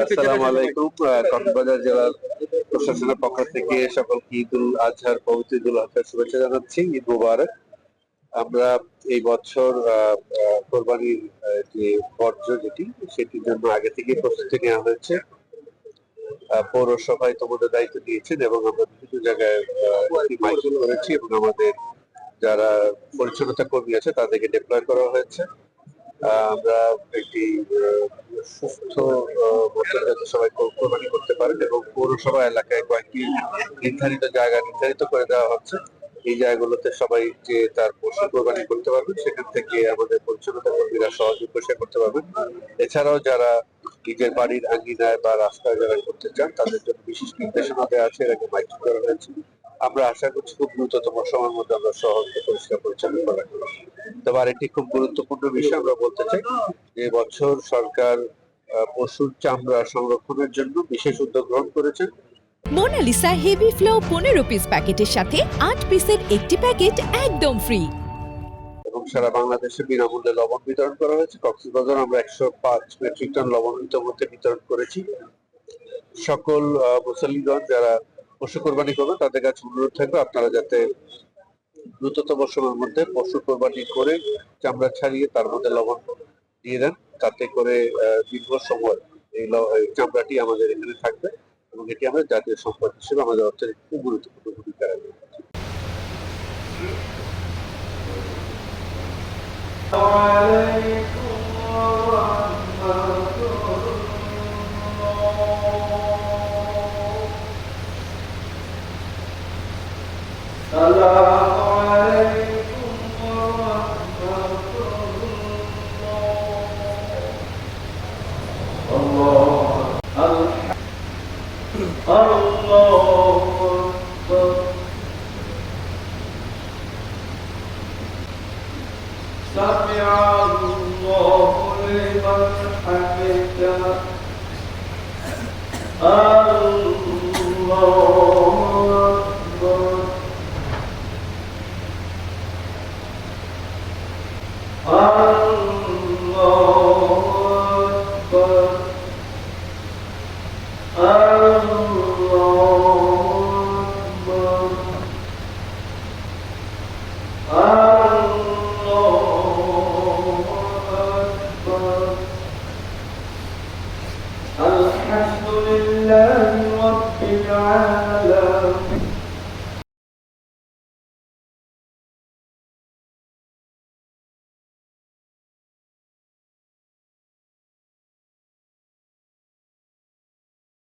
আসসালামু আলাইকুম। কক্সবাজার জেলার প্রশাসনের পক্ষ থেকে সকলকে ঈদ উল আজহার পবিত্র ঈদ উল আজহার শুভেচ্ছা জানাচ্ছি। ঈদ মুবারক। আমরা এই বছর কোরবানির যে বর্জ্য যেটি সেটির জন্য আগে থেকে প্রস্তুতি নেওয়া হয়েছে। পৌরসভা ইতিমধ্যে দায়িত্ব দিয়েছেন এবং আমরা বিভিন্ন জায়গায় মাইকিং করেছি এবং আমাদের যারা পরিচ্ছন্নতা কর্মী আছে তাদেরকে ডিপ্লয় করা হয়েছে। আমরা একটি সুস্থ বছর যাতে সবাই কোরবানি করতে পারেন এবং পৌরসভা এলাকায় কয়েকটি নির্ধারিত জায়গা নির্ধারিত করে দেওয়া হচ্ছে। এই জায়গাগুলোতে সবাই যে তার পশু কোরবানি করতে পারবেন সেখান থেকে আমাদের পরিচ্ছন্নতা কর্মীরা সহজে পরিষ্কার করতে পারবেন। এছাড়াও যারা নিজের বাড়ির আঙ্গিনায় বা রাস্তায় যারা করতে চান তাদের জন্য বিশেষ নির্দেশনা দেওয়া আছে, এর আগে মাইকিং করা হয়েছে। আমরা আশা করছি খুব দ্রুততম সময়ের মধ্যে আমরা শহরকে পরিষ্কার পরিচ্ছন্ন করা। তবে আরেকটি খুব গুরুত্বপূর্ণ বিষয় আমরা বলতে চাই যে বছর সরকার পশুর চামড়া সংরক্ষণের জন্য বিশেষ উদ্যোগ গ্রহণ করেছে। মোনালিসা হেভি ফ্লো 15 পিস প্যাকেটের সাথে 8 পিসের একটি প্যাকেট একদম ফ্রি এবং সারা বাংলাদেশে বিনামূল্যে লবণ বিতরণ করা হয়েছে। কক্সবাজার আমরা 105 মেট্রিক টন লবণ ইতিমধ্যে বিতরণ করেছি। সকল মুসল্লিগণ যারা পশু কোরবানি করবেন তাদের কাছে অনুরোধ থাকবে আপনারা যাতে দ্রুততম সময়ের মধ্যে পশু কোরবানি করে চামড়া ছাড়িয়ে তার মধ্যে লবণ দিয়ে দেন, তাতে করে দীর্ঘ সময় এই চামড়াটি আমাদের এখানে থাকবে এবং এটি আমরা জাতীয় সম্পদ হিসেবে আমাদের অর্থনীতি খুব গুরুত্বপূর্ণ ভূমিকা রাখবে। سمع الله لمن حمده الله أكبر الله أكبر